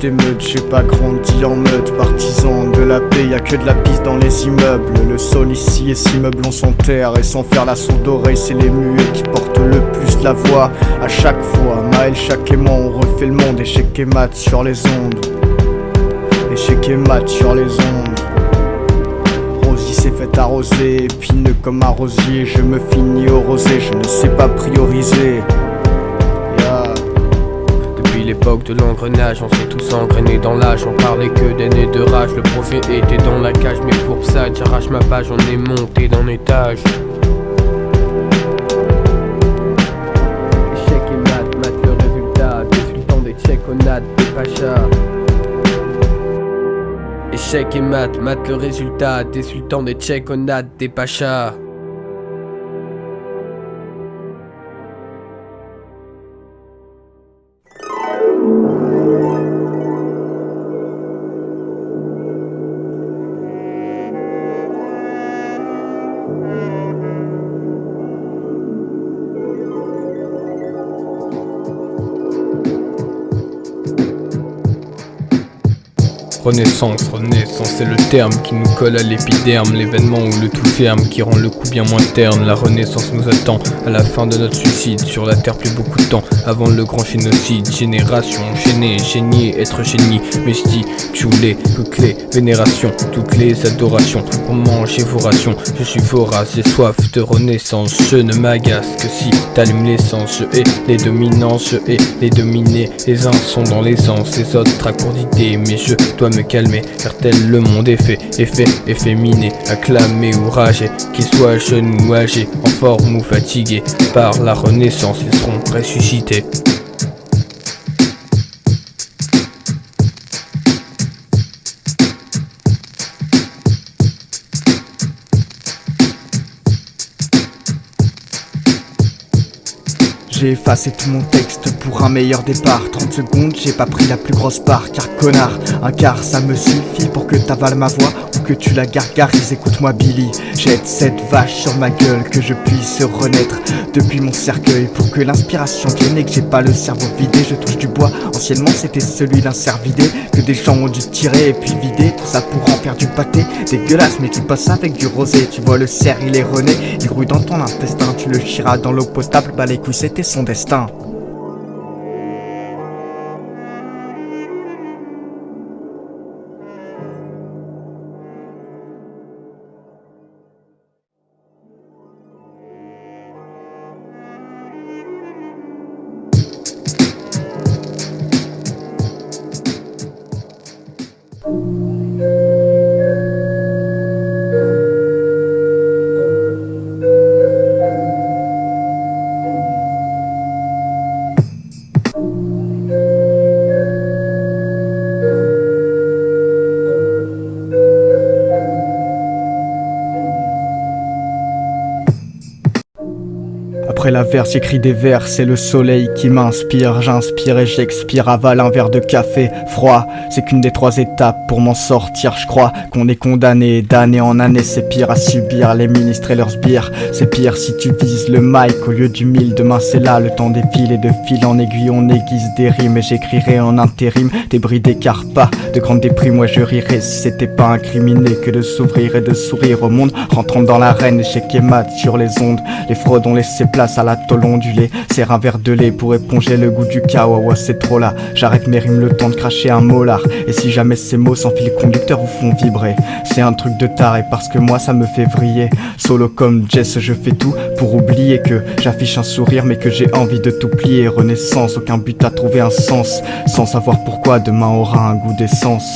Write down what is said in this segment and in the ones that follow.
d'émeute, j'ai pas grandi en meute. Partisan de la paix, y'a que de la pisse dans les immeubles. Le sol ici est si meublons sans terre et sans faire la sourde oreille, c'est les muets qui portent le plus la voix. À chaque fois, Maël, chaque aimant, on refait le monde. Échec et mat sur les ondes. Échec et mat sur les ondes. Rosie s'est fait arroser, épineux comme un rosier. Je me finis au rosé, je ne sais pas prioriser. Depuis l'époque de l'engrenage, on s'est tous engrainés dans l'âge. On parlait que d'aînés de rage, le projet était dans la cage. Mais pour ça, j'arrache ma page, on est monté d'un étage. Échec et mat, mat le résultat des sultans, des tchèques, onades, des pachas. Échec et mat, mat le résultat des sultans, des tchèques, onades, des pachas. Renaissance, renaissance, c'est le terme qui nous colle à l'épiderme. L'événement où le tout ferme, qui rend le coup bien moins terne. La renaissance nous attend à la fin de notre suicide. Sur la terre plus beaucoup de temps avant le grand génocide. Génération enchaînée, génie, être génie. Mestie, tchoulé, toutes les vénérations, toutes les adorations. On mange et vos rations, je suis vorace, j'ai soif de renaissance. Je ne m'agace que si t'allumes l'essence. Je hais les dominants, je hais les dominés. Les uns sont dans l'essence, les autres traquent d'idées. Mais je dois me calmer, car tel le monde est fait, efféminé, acclamé ou ragé, qu'ils soient jeunes ou âgés, en forme ou fatigués, par la renaissance ils seront ressuscités. J'ai effacé tout mon texte pour un meilleur départ. 30 secondes, j'ai pas pris la plus grosse part. Car connard, un quart ça me suffit pour que t'avales ma voix ou que tu la gargarises. Écoute-moi Billy, jette cette vache sur ma gueule, que je puisse renaître depuis mon cercueil. Pour que l'inspiration vienne et que j'ai pas le cerveau vidé. Je touche du bois, anciennement c'était celui d'un cerf vidé, que des gens ont dû tirer et puis vider. Tout ça pour en faire du pâté dégueulasse, mais tu passes avec du rosé. Tu vois le cerf il est rené, il grouille dans ton intestin. Tu le chieras dans l'eau potable, bah les couilles c'était son destin. Après la verse, j'écris des vers, c'est le soleil qui m'inspire. J'inspire et j'expire, avale un verre de café froid. C'est qu'une des 3 étapes pour m'en sortir. Je crois qu'on est condamné d'année en année. C'est pire à subir les ministres et leurs sbires. C'est pire si tu vises le mic au lieu du mille. Demain c'est là, le temps défile et de fil en aiguille on aiguise des rimes. Et j'écrirai en intérim des bris d'écart, pas de grande déprime. Moi je rirais si c'était pas incriminé que de s'ouvrir et de sourire au monde. Rentrant dans l'arène, échec et mat sur les ondes. Les fraudes ont laissé place à la tôle ondulée. Serre un verre de lait pour éponger le goût du chaos. Ouais, c'est trop là, j'arrête mes rimes le temps de cracher un molar. Et si jamais ces mots sans fil conducteur vous font vibrer, c'est un truc de taré parce que moi ça me fait vriller. Solo comme Jess, je fais tout pour oublier que j'affiche un sourire mais que j'ai envie de tout plier. Renaissance, aucun but à trouver un sens, sans savoir pourquoi demain aura un goût d'essence.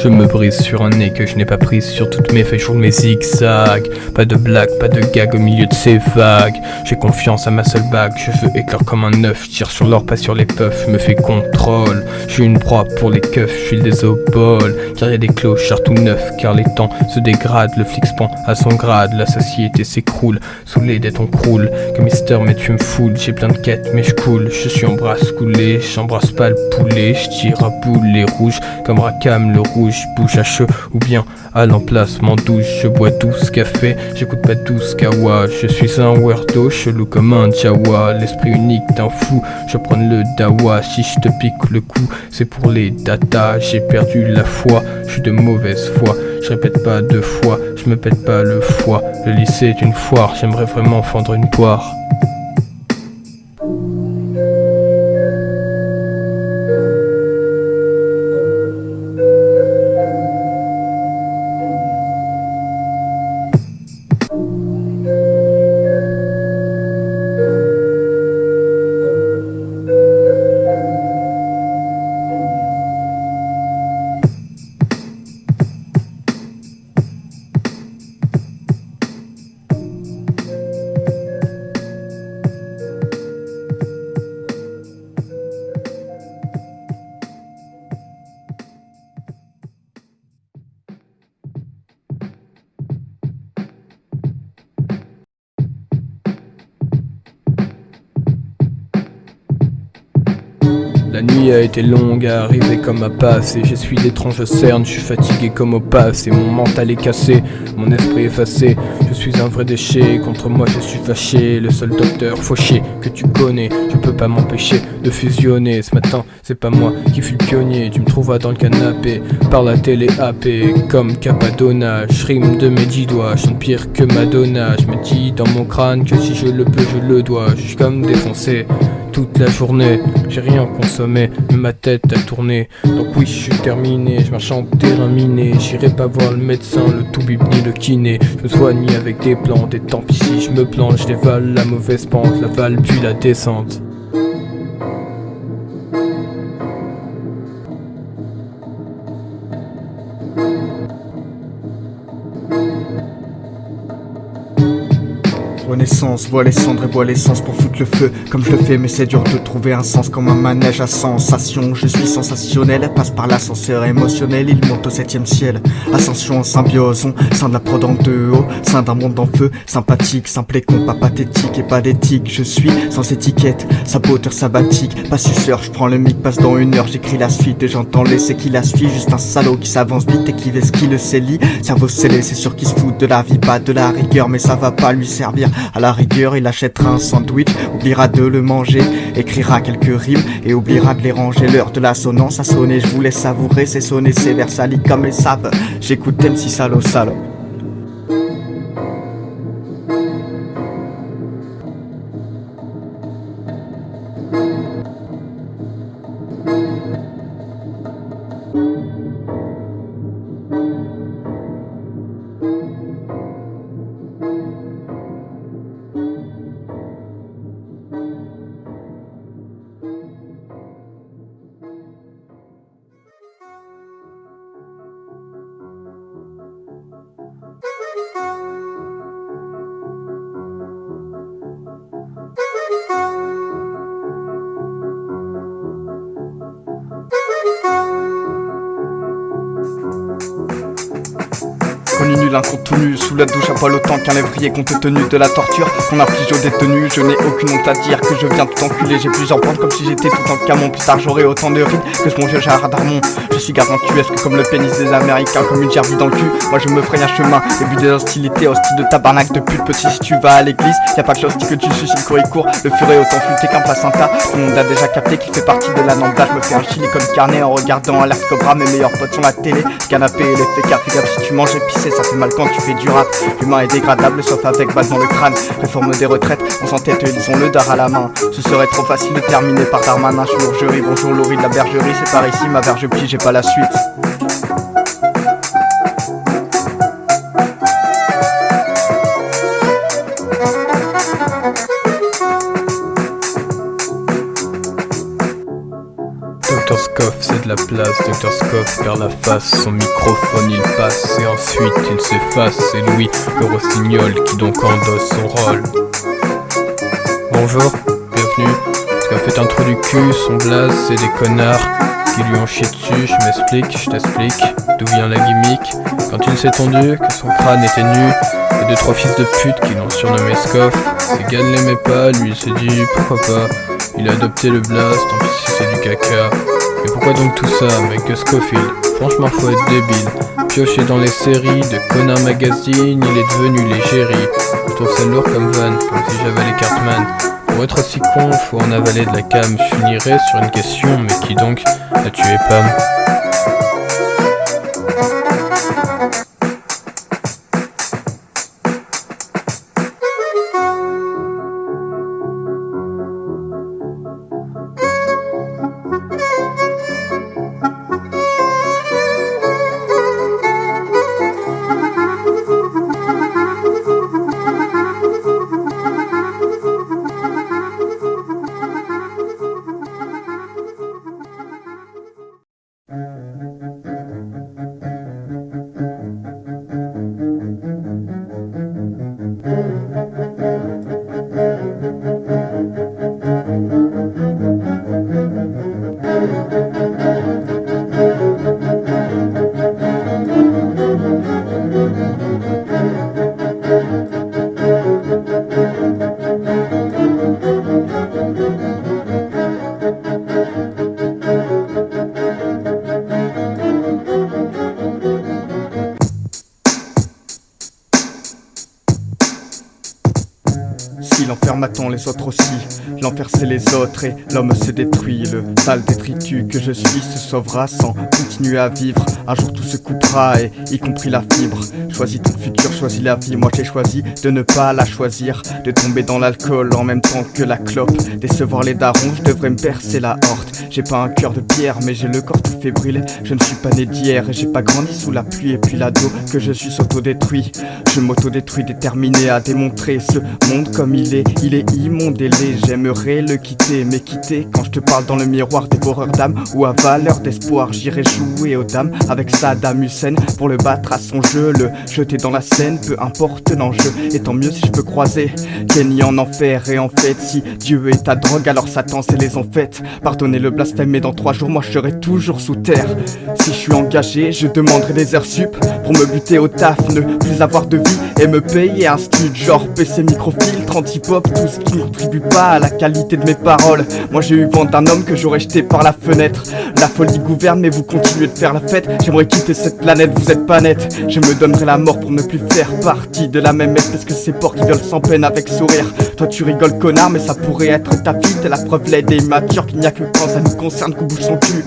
Je me brise sur un nez que je n'ai pas prise sur toutes mes feuilles, je roule mes zigzags. Pas de blague, pas de gag au milieu de ces vagues. J'ai confiance à ma seule bague, je veux éclore comme un œuf. Je tire sur l'or, pas sur les puffs, je me fais contrôle. Je suis une proie pour les keufs, je suis le désobole. Car y a des clochards tout neufs, car les temps se dégradent. Le flic se pend à son grade, la société s'écroule. Sous les dettes on croule, comme Mister mais tu me foules. J'ai plein de quêtes mais je coule, je suis en brasse coulée. J'embrasse pas le poulet, je tire à boulet rouge. Comme Rakam le rouge, bouche à cheveux ou bien à l'emplacement douche. Je bois 12 cafés, j'écoute pas 12 kawa. Je suis un weirdo, chelou comme un Jawa. L'esprit unique d'un fou, je prends le dawa. Si je te pique le cou, c'est pour les datas. J'ai perdu la foi, je suis de mauvaise foi. Je répète pas deux fois, je me pète pas le foie. Le lycée est une foire, j'aimerais vraiment fendre une poire. La nuit a été longue à arriver comme à passer. J'essuie d'étranges cernes, je suis fatigué comme au passé. Mon mental est cassé, mon esprit effacé. Je suis un vrai déchet, contre moi je suis fâché. Le seul docteur fauché que tu connais, je peux pas m'empêcher de fusionner. Ce matin, c'est pas moi qui fus le pionnier. Tu me trouveras dans le canapé, par la télé happé. Comme Capadonna, je rime de mes 10 doigts. Je chante pire que Madonna. Je me dis dans mon crâne que si je le peux, je le dois. Je suis comme défoncé toute la journée, j'ai rien consommé, mais ma tête a tourné. Donc oui, je suis terminé, je marche en terrain miné. J'irai pas voir le médecin, le toubib ni le kiné. Je me soigne avec des plantes, et tant pis si je me plante. Je dévale la mauvaise pente, la vale puis la descente. Renaissance, vois les cendres et bois l'essence pour foutre le feu comme je le fais, mais c'est dur de trouver un sens comme un manège à sensation. Je suis sensationnel, passe par l'ascenseur émotionnel, il monte au 7ème ciel. Ascension en symbiose, on sein de la prod en deux haut, sein d'un monde en feu, sympathique, simple et con, pas pathétique et pas d'éthique. Je suis sans étiquette, saboteur sabbatique, pas suceur, je prends le mic, passe dans 1 heure, j'écris la suite et j'entends laisser qui la suit. Juste un salaud qui s'avance vite et qui veste qui le saisit. Cerveau scellé, c'est sûr qu'il se fout de la vie, pas de la rigueur, mais ça va pas lui servir. À la rigueur, il achètera un sandwich, oubliera de le manger, écrira quelques rimes et oubliera de les ranger. L'heure de l'assonance a sonné, je voulais savourer, c'est sonné, c'est versali comme les sapes. J'écoute MC Salo Salo. Connu nul, incontenu, sous la douche à poil autant qu'un lévrier compte tenu de la torture qu'on inflige aux détenus. Je n'ai aucune honte à dire que je viens tout enculé. J'ai plusieurs bandes comme si j'étais tout en camon. Plus tard j'aurai autant de rides que ce mon vieux Gérard Darmon. Je suis gargantuesque comme le pénis des Américains, comme une gerbille dans le cul. Moi je me fraye un chemin, début des hostilités, hostile de tabarnak de pute. Petit si tu vas à l'église, y'a pas que l'hostie que tu suicides court et court. Le furet est autant futé qu'un placenta. Tout le monde a déjà capté qu'il fait partie de la nanda. Je me fais un chili comme carnet en regardant Alert Cobra. Mes meilleurs potes sont la télé, canapé et les fécas. Fais gaffe si tu manges épicé, ça fait mal quand tu fais du rap. L'humain est dégradable sauf avec balle dans le crâne. Réforme des retraites, on s'entête, ils ont le dard à la main. Ce serait trop facile de terminer par Darmanin. Chirurgerie, bonjour Laurie de la bergerie. C'est par ici, ma verge plie, j'ai pas la suite. Dr Scoff, c'est de la place. Dr Scoff perd la face, son microphone il passe et ensuite il s'efface. C'est Louis, le rossignol, qui donc endosse son rôle. Bonjour, bienvenue. Scoff fait un trou du cul, son blaze c'est des connards qui lui ont chié dessus. Je t'explique d'où vient la gimmick. Quand il s'est tendu, que son crâne était nu, et 2-3 fils de pute qui l'ont surnommé Scoff. Ses gars ne l'aimaient pas, lui il s'est dit pourquoi pas. Il a adopté le blast, tant pis si c'est du caca. Mais pourquoi donc tout ça, mec que Scofield? Franchement faut être débile. Pioché dans les séries de Connard Magazine, il est devenu l'égérie. Je trouve ça lourd comme van, comme si j'avalais Cartman. Pour être aussi con, faut en avaler de la cam. Je finirai sur une question, mais qui donc a tué Pam? Si l'enfer m'attend, les autres aussi. L'enfer c'est les autres et l'homme se détruit. Le sale détritus que je suis se sauvera sans continuer à vivre. Un jour tout se coupera et y compris la fibre. Choisis ton futur, choisis la vie. Moi j'ai choisi de ne pas la choisir. De tomber dans l'alcool en même temps que la clope. Décevoir les darons, je devrais me percer la horte. J'ai pas un cœur de pierre mais j'ai le corps tout fébrile. Je ne suis pas né d'hier et j'ai pas grandi sous la pluie. Et puis l'ado que je suis s'auto-détruit. Je m'auto-détruis déterminé à démontrer ce monde comme il est immonde et laid. J'aimerais le quitter, mais quitter quand je te parle dans le miroir, dévoreur d'âme ou à valeur d'espoir. J'irai jouer aux dames avec Saddam Hussein pour le battre à son jeu, le jeter dans la Seine, peu importe l'enjeu. Et tant mieux si je peux croiser Kenny en enfer. Et en fait, si Dieu est ta drogue, alors Satan c'est les enfêtes. Pardonnez le blasphème, mais dans 3 jours moi je serai toujours sous terre. Si je suis engagé, je demanderai des heures sup pour me buter au taf, ne plus avoir de vie et me payer un stud genre PC microfiltre, anti-pop, tout ce qui ne contribue pas à la qualité de mes paroles. Moi j'ai eu vent d'un homme que j'aurais jeté par la fenêtre. La folie gouverne mais vous continuez de faire la fête. J'aimerais quitter cette planète, vous êtes pas net. Je me donnerai la mort pour ne plus faire partie de la même espèce que ces porcs qui violent sans peine avec sourire. Toi tu rigoles connard mais ça pourrait être ta fille. T'es la preuve laide et immature qu'il n'y a que quand ça nous concerne qu'on bouge son cul.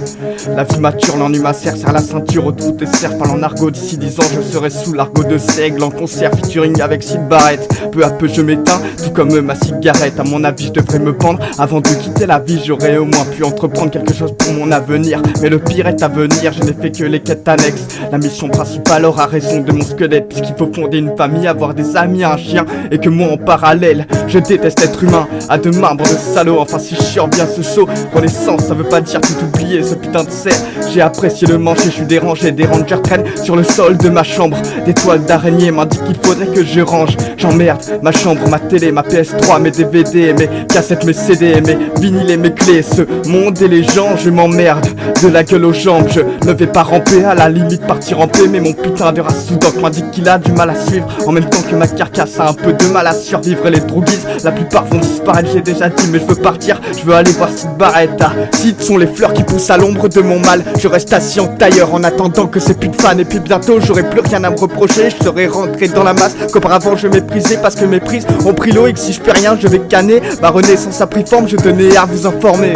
La vie mature, l'ennui macère, serre la ceinture au trou te serre. Parle en argot, d'ici 10 ans je serai sous l'argot de seigle. En concert featuring avec Sid Barrett. Peu à peu je m'éteins, tout comme ma cigarette. À mon avis je devrais me pendre. Avant de quitter la vie j'aurais au moins pu entreprendre quelque chose pour mon avenir. Mais le pire est à venir, je n'ai fait que les quêtes annexes. La mission principale aura raison de mon squelette, puisqu'il faut fonder une famille, avoir des amis, un chien. Et que moi en parallèle, je déteste être humain. À demain bande de salauds, enfin si je surviens ce saut. Renaissance ça veut pas dire tout oublier, ce putain de cerf. J'ai apprécié le mancher, je suis dérangé. Des rangers traînent sur le sol de ma chambre. Des toiles d'araignée m'indiquent qu'il faudrait que je range. J'emmerde ma chambre, ma télé, ma PS3, mes DVD, mes cassettes, mes CD, mes vinyles et mes clés. Ce monde et les gens, je m'emmerde de la gueule aux jambes. Je ne vais pas ramper, à la limite partir en paix. Mais mon putain de race sous-doc m'indique qu'il a du mal à suivre. En même temps que ma carcasse a un peu de mal à survivre. Et les droguies, la plupart vont disparaître, j'ai déjà dit. Mais je veux partir, je veux aller voir Sid Barrett. Sid sont les fleurs qui poussent à l'ombre de mon mal. Je reste assis en tailleur en attendant que ces putes fans. Et puis bientôt j'aurai plus rien à me reprocher. Je serai rentré dans la masse qu'auparavant je méprisais, parce que mes prises ont pris l'eau et que si je fais rien je vais canner. Ma renaissance a pris forme, je tenais à vous informer.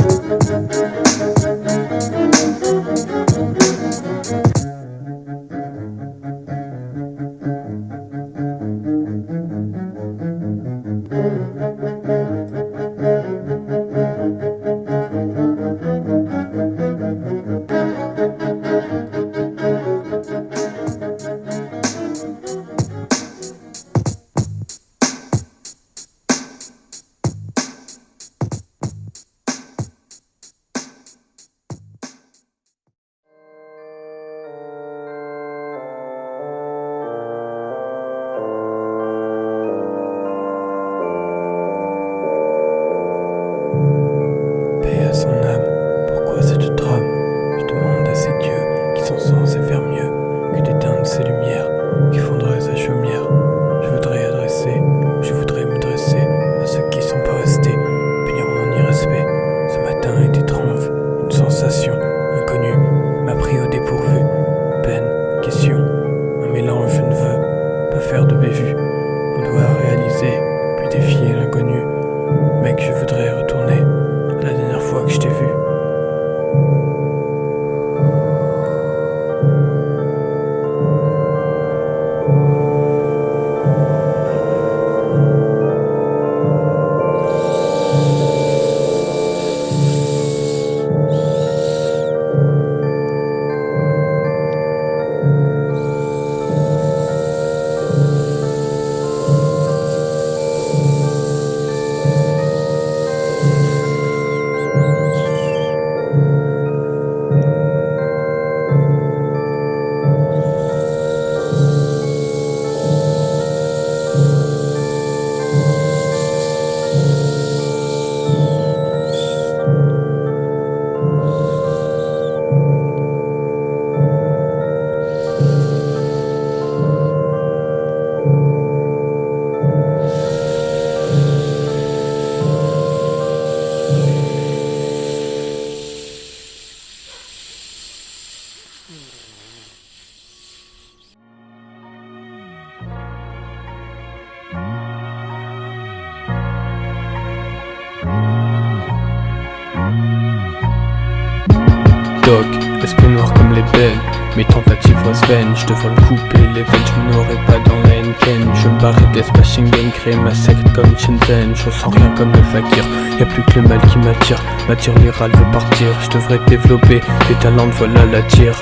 belle. Mes tentatives restent vaines, je devrais me couper les veines, je n'aurais pas dans la haine. Je me barrais des Schengen, créer ma secte comme Shenzhen. Je ressens rien comme le fakir, y'a plus que le mal qui m'attire. M'attire les râles veut partir, je devrais développer des talents, voilà la tire.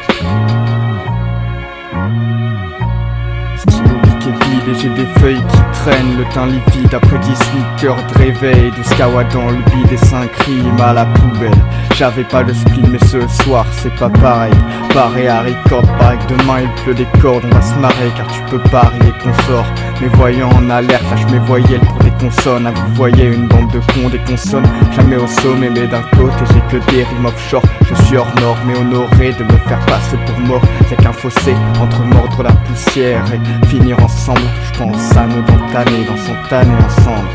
Stylo piqué vide et j'ai des feuilles qui traînent, le teint livide après 18 heures de réveil. 12 kawa dans le bide et 5 rimes à la poubelle. J'avais pas le spleen mais ce soir c'est pas pareil. Pareil à record, pareil que demain il pleut des cordes. On va se marrer car tu peux parier qu'on sort. Mes voyants en alerte, lâche mes voyelles pour des consonnes. Ah, vous voyez une bande de cons, des consonnes jamais au sommet mais d'un côté j'ai que des rimes offshore. Je suis hors nord mais honoré de me faire passer pour mort. Y'a qu'un fossé entre mordre la poussière et finir ensemble. Je pense à nous dans tanner, dans son tanner ensemble.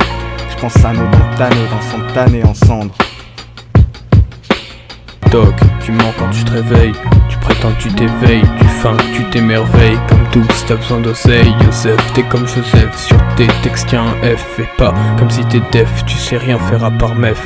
Je pense à nous dans tanner, dans son tanner ensemble. Doc, tu mens quand tu te réveilles, tu prétends que tu t'éveilles, tu feins que tu t'émerveilles. Comme tous, t'as besoin d'oseille, Joseph, t'es comme Joseph. Sur tes textes y'a un F, et pas comme si t'es def, tu sais rien faire à part mef.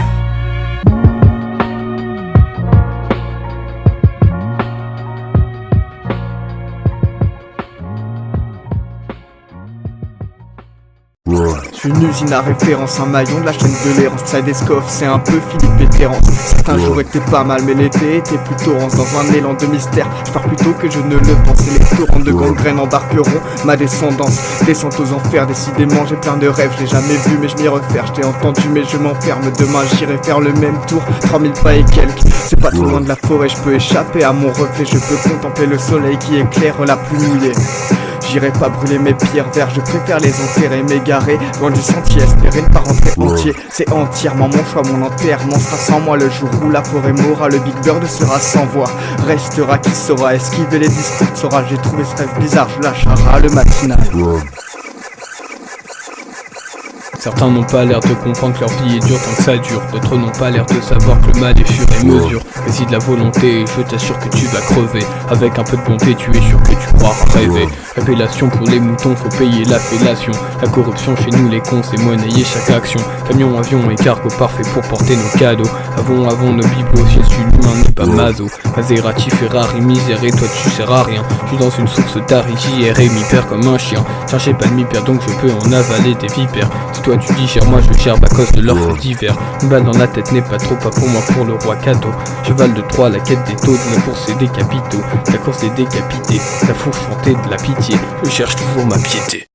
Je suis une usine à référence, un maillon de la chaîne de l'errance. Sidescoff, c'est un peu Philippe et Terrence. Certains jours étaient pas mal, mais l'été était plutôt rance. Dans un élan de mystère, je pars plutôt que je ne le pensais. Les torrents de gangrène embarqueront ma descendance. Descente aux enfers, décidément j'ai plein de rêves. Je l'ai jamais vu mais je m'y refaire. Je t'ai entendu mais je m'enferme. Demain j'irai faire le même tour, 3000 pas et quelques. C'est pas trop loin de la forêt, je peux échapper à mon reflet. Je peux contempler le soleil qui éclaire la pluie mouillée. J'irai pas brûler mes pierres verts, je préfère les enterrer, m'égarer loin du sentier, espérer ne pas rentrer entier. C'est entièrement mon choix, mon enterrement sera sans moi. Le jour où la forêt mourra, le Big Bird sera sans voix. Restera qui saura esquiver les discours de saura. J'ai trouvé ce rêve bizarre, je lâche un rat le matinal. Certains n'ont pas l'air de comprendre que leur vie est dure tant que ça dure. D'autres n'ont pas l'air de savoir que le mal est fur et mesure. Mais si de la volonté, je t'assure que tu vas crever. Avec un peu de bonté, tu es sûr que tu croiras rêver. Révélation pour les moutons, faut payer la fellation. La corruption chez nous les cons, c'est monnayer chaque action. Camion, avion et cargo parfait pour porter nos cadeaux. Avons nos bibelots, Jésus l'humain n'est pas maso. Maserati, Ferrari, misère et toi tu sers à rien. Je suis dans une source d'Ari, JR et m'y-père comme un chien. Tiens j'ai pas de mi-père donc je peux en avaler des vipères. Si toi tu digères, moi je gerbe à cause de leurs faits divers. Une balle dans la tête n'est pas trop, pas pour moi, pour le roi cadeau. Cheval de Troie, la quête des taux, de la course et des capitaux. La course des décapités, la fourche chantée de la pitié. Je cherche toujours ma piété.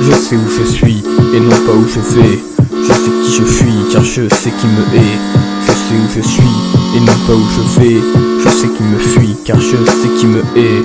Je sais où je suis et non pas où je vais. Je sais qui je fuis car je sais qui me hait. Je sais où je suis et non pas où je vais. Je sais qui me fuit car je sais qui me hait.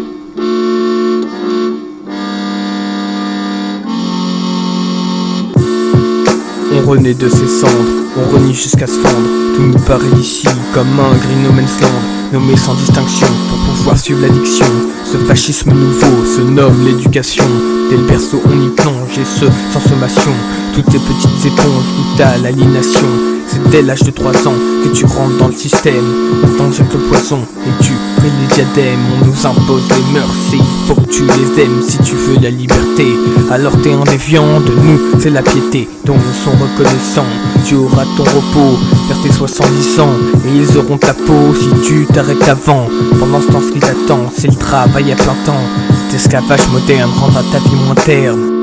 On renaît de ses cendres, on renie jusqu'à se fendre. Tout nous paraît d'ici comme un green no man's land. Nommé sans distinction pour pouvoir suivre l'addiction. Ce fascisme nouveau se nomme l'éducation. Dès le berceau on y plonge et ce sans sommation. Toutes ces petites éponges goûtent à l'aliénation. C'est dès l'âge de 3 ans que tu rentres dans le système. On t'injecte le poison et tu pries les diadèmes. On nous impose les mœurs et il faut que tu les aimes. Si tu veux la liberté, alors t'es un déviant. De nous c'est la piété dont nous sommes reconnaissants. Tu auras ton repos vers tes 70 ans et ils auront ta peau si tu t'arrêtes avant. Pendant ce temps ce qui t'attend c'est le travail à plein temps. Cet esclavage moderne rendra ta vie moins terne.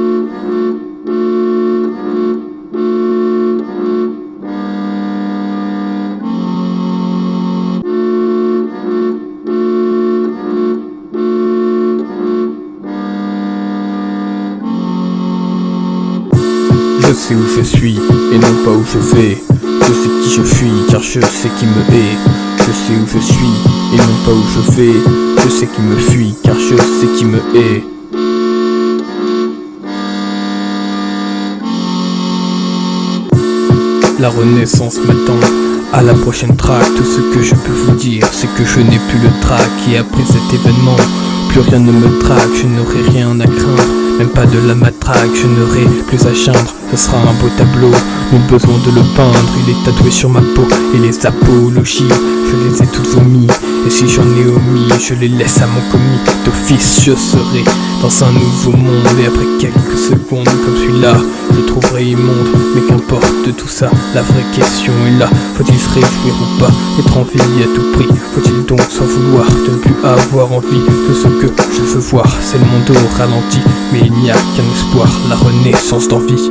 Je sais où je suis et non pas où je vais. Je sais qui je fuis car je sais qui me hait. Je sais où je suis et non pas où je vais. Je sais qui me fuit car je sais qui me hait. La renaissance m'attend. À la prochaine track, tout ce que je peux vous dire, c'est que je n'ai plus le track. Et après cet événement, plus rien ne me traque, je n'aurai rien à craindre, même pas de la matraque, je n'aurai plus à geindre. Ce sera un beau tableau, nul besoin de le peindre, il est tatoué sur ma peau. Et les apologies, je les ai toutes vomies, et si j'en ai omis, je les laisse à mon commis. D'office je serai dans un nouveau monde, et après quelques secondes comme celui-là, je trouverai immonde. Mais qu'importe de tout ça, la vraie question est là. Faut-il se réjouir ou pas, être en vie à tout prix? Faut-il donc s'en vouloir de ne plus avoir envie de ce que je veux voir? C'est le monde au ralenti, mais il n'y a qu'un espoir, la renaissance d'envie.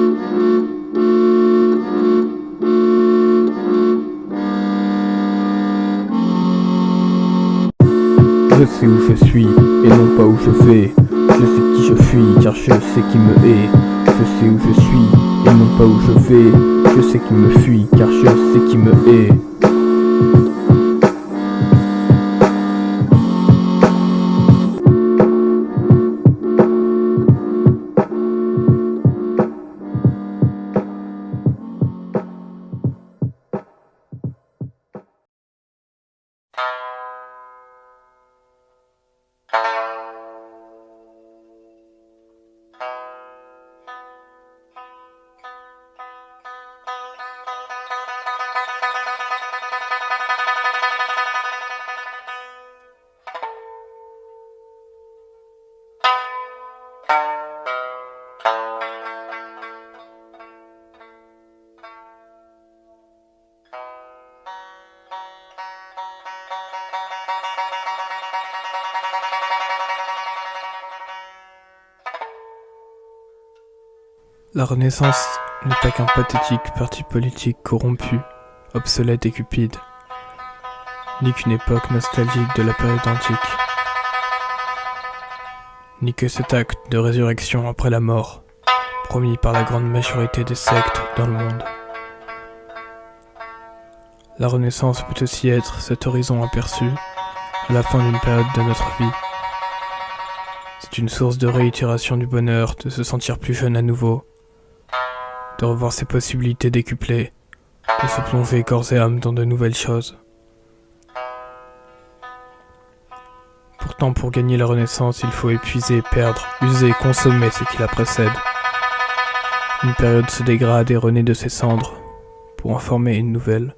Je sais où je suis, et non pas où je vais. Je sais qui je fuis, car je sais qui me hait. Je sais où je suis, et non pas où je vais. Je sais qui me fuit, car je sais qui me hait. La Renaissance n'est pas qu'un pathétique parti politique corrompu, obsolète et cupide, ni qu'une époque nostalgique de la période antique, ni que cet acte de résurrection après la mort, promis par la grande majorité des sectes dans le monde. La Renaissance peut aussi être cet horizon aperçu à la fin d'une période de notre vie. C'est une source de réitération du bonheur, de se sentir plus jeune à nouveau, de revoir ses possibilités décuplées, de se plonger corps et âme dans de nouvelles choses. Pourtant, pour gagner la Renaissance, il faut épuiser, perdre, user, consommer ce qui la précède. Une période se dégrade et renaît de ses cendres, pour en former une nouvelle.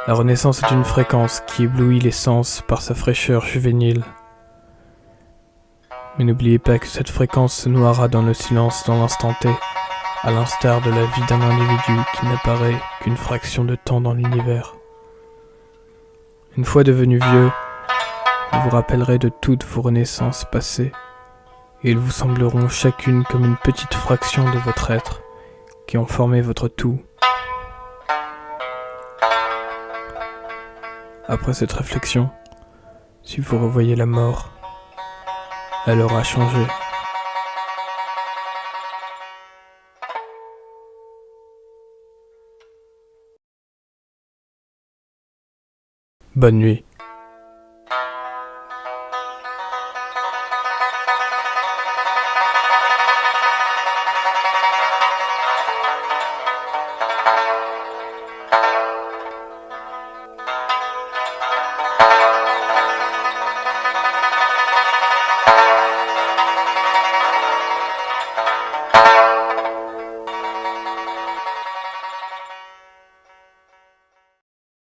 La Renaissance est une fréquence qui éblouit les sens par sa fraîcheur juvénile. Mais n'oubliez pas que cette fréquence se noiera dans le silence dans l'instant T, à l'instar de la vie d'un individu qui n'apparaît qu'une fraction de temps dans l'univers. Une fois devenu vieux, vous vous rappellerez de toutes vos renaissances passées, et elles vous sembleront chacune comme une petite fraction de votre être, qui ont formé votre tout. Après cette réflexion, si vous revoyez la mort, elle aura changé. Bonne nuit.